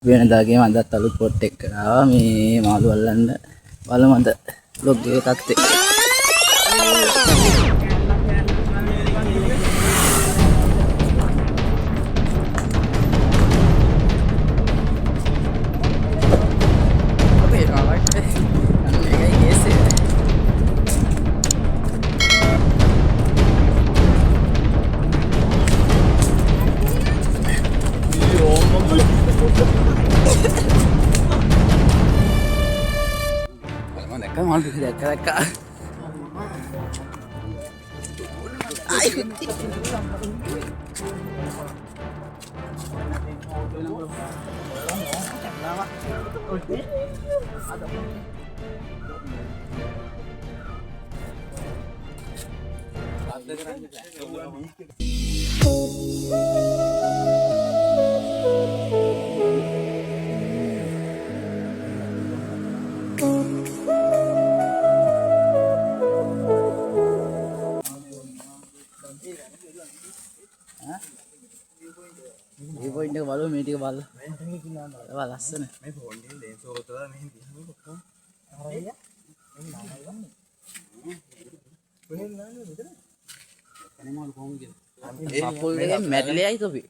වෙනදාගේ අදත් අලුත් පොට් එකක් ආවා මේ මාළු අල්ලන්න බලමු අද vlog එකේ තත්ත්වය. Malu dakka point එක බලමු මේ ටික බලලා. ඒවා ලස්සන. මේ ෆෝන් එකේ ලෙන්ස් එක උතලා මෙහෙන් දිහා කොක්කම. හරිය. කොහෙන් නාන්නේ මෙතන? කනමාළු කොහොමද කියලා. අපුල් එකේ මැරිලයි තොපි.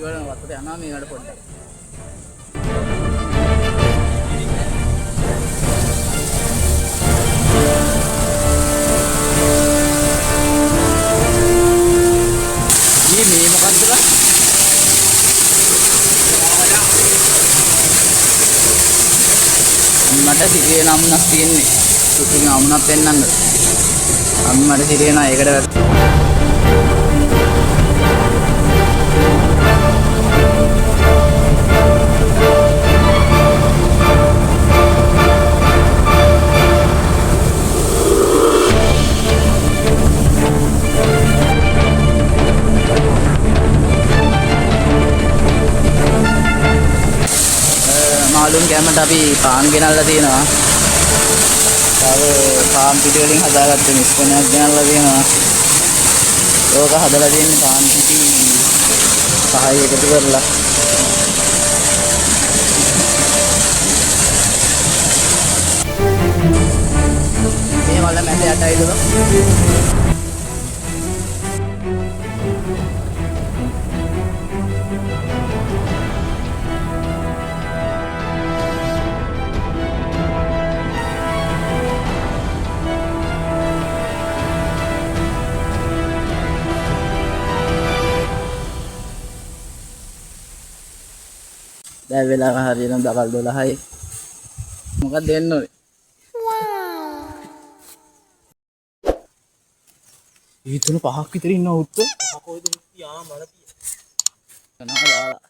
ඉවරන වත්තට යනවා මේකට පොඩ්ඩක්. මේ මොකද්ද? මට සිරියේ නම්නක් තියෙන්නේ. සුපිරි නම්නක් පෙන්නන්නද? අම්මට සිරියේ නා ඒකට මාළුන් කැමට අපි පාන් ගෙනල්ලා තියෙනවා. තව පාන් පිටි වලින් හදාගත්ත මිශ්‍රණයක් ගෙනල්ලා තියෙනවා. ඕක හදලා තියෙන්නේ පාන් පිටි 5 එකතු කරලා. මේ වල මැද යටයිද? දැන් වෙලාව හරියටම දවල් 12යි. මොකක්ද දෙන්න ඕනේ? ඊතුන පහක් විතර ඉන්නවා උත්ත. පහ කොයිද හිටියා මල තිය. කනවා දාලා.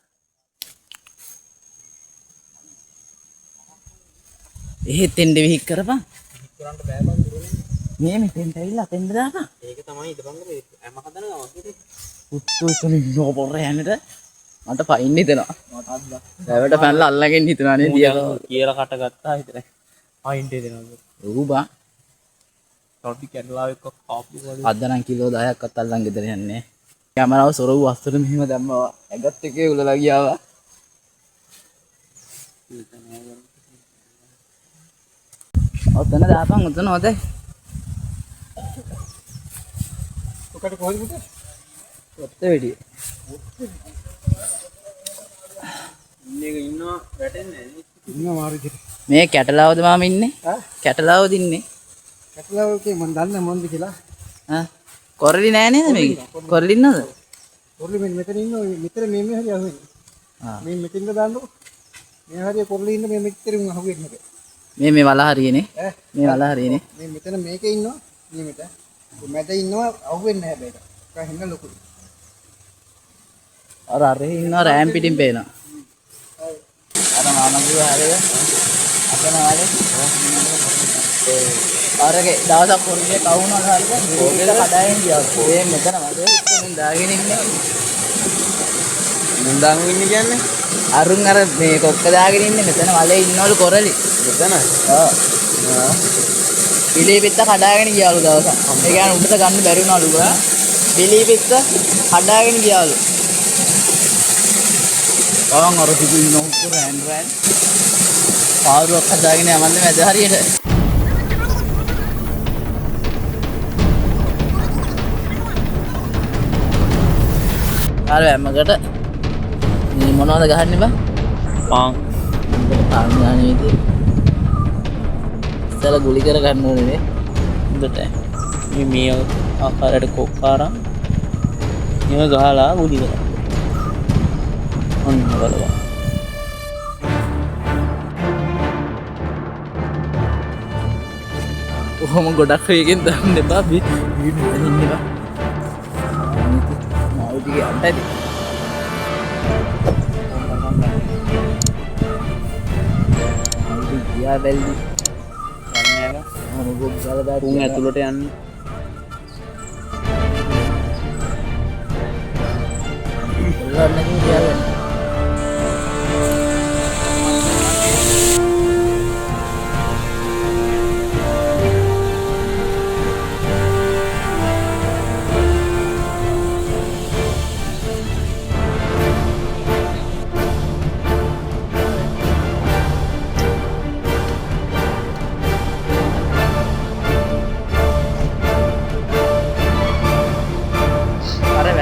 එහෙත් එන්න විහික් කරපන්. විහික් කරන්න බෑ බං දුරනේ. මේ මෙතෙන්ට ඇවිල්ලා අතෙන්ද දාපන්. ඒක තමයි ඉතපංග මේ හැම හදනවා වගේ. උත්තු උතුන ඉන්නව පොරේ යන්නට. මට පයින් හිතෙනවා. රැවට පැනලා අල්ලගෙන හිතනවා නේ දියා කියලා කට ගත්තා විතරයි. පයින් දෙනවා. ඔව් බා. තොටි කැඩලා එක්ක කාපි වගේ. අද නම් කිලෝ 10ක්වත් අල්ලන් ගෙදර යන්නේ. කැමරාව සොරව වස්තුර මෙහෙම දැම්මා. ඇගත් එකේ උලලා ගියාවා. ඔතන දාපන් ඔතන හොදයි. ඔකට කොහෙද පුතේ? ඔත්ත වෙඩිය. ඉන්නේ ඉන්නවා වැටෙන්නේ නැහැ. ඉන්නවා මාරු විදිහට. මේ කැටලාවද මාම ඉන්නේ? කැටලාවද ඉන්නේ? කැටලාවකේ මන් දන්නේ මොන්ද කියලා. කොරලි නෑ නේද මේක? කොරලි ඉන්නවද? කොරලි මෙතන ඉන්නෝ මෙතන මේ හරි අහුවෙන්නේ. මේ මෙතෙන්ද දාන්නකො. මේ හරිය කොරලි ඉන්න මේ මෙතරින් අහුවෙන්නේ නැහැ. මේ වල හරියනේ. මේ වල හරියනේ. මේ මෙතන මේකේ ඉන්නවා නියමිත. මැද ඉන්නවා අහුවෙන්නේ නැහැ බේක. ඒක හින්න ලොකුයි. අර ඉන්නවා රෑම් පිටින් පේනවා. අර මාමගේ හරිය. අපේ නාලේ. අරගේ දවසක් පොරිගේ කවුනක් හරියට පොරිගේ කඩාගෙන ගියා. මේ මෙතන වලේ මුන් දාගෙන ඉන්නේ. මුන් දාගෙන ඉන්නේ කියන්නේ අරුන් අර මේ කොක්ක දාගෙන ඉන්නේ මෙතන වලේ ඉන්නවලු කොරලි. මෙතන? ඔව්. පිළිපිත්ත කඩාගෙන ගියාලු දවසක්. ඒ කියන්නේ උඩට ගන්න බැරි වුණාලු ගා. පිළිපිත්ත කඩාගෙන ගියාලු. ආන් අර කිසි නෝකු රෑන් පාරුවක් හදාගෙන යවන්නේ මැද හරියට. අර මකට මේ මොනවද ගහන්නේ බං? පාන්. මොකට පාන් ගන්න විදිය. ඉතල ගුලි කර ගන්න ඕනේ නේ. හොඳට. මේ ආකාරයට කොක්කාරම් මේව ගහලා ගුලි කරා. ඔන්න බලන්න. කොහොම ගොඩක් වේගෙන් දාන්න එපා. වීඩියෝ එකෙන් ඉන්න එපා. මාවිදිගේ අඬයි. යා බැල්දි. යන්නේ නැහැ. මොකද ගාලා උන් ඇතුළට යන්නේ. කොල්ලන්නකින් කියලා.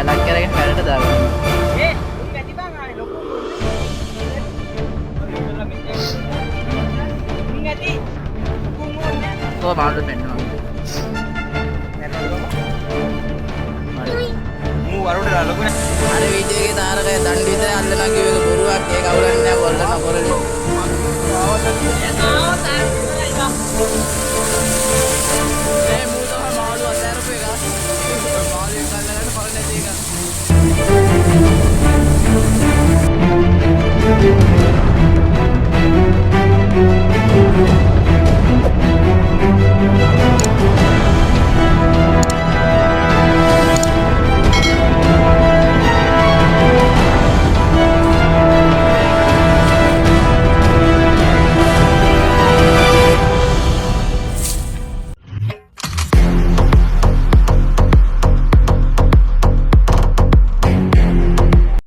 වැලක් කරගෙන වැඩට දාගන්න. උන් ඇති බං ආයේ ලොකු. උන් ඇති. උන් ඕනේ. මාත් පෙන්නවා. මූ වරුට ලොකුනේ. අර වීඩියෝ එකේ තාරකය දණ්ඩ විතර අල්ලනවා කියව එක බොරුවක් ඒක අවුලන්නේ නැහැ කොල්ලන කොරලි. ආවද?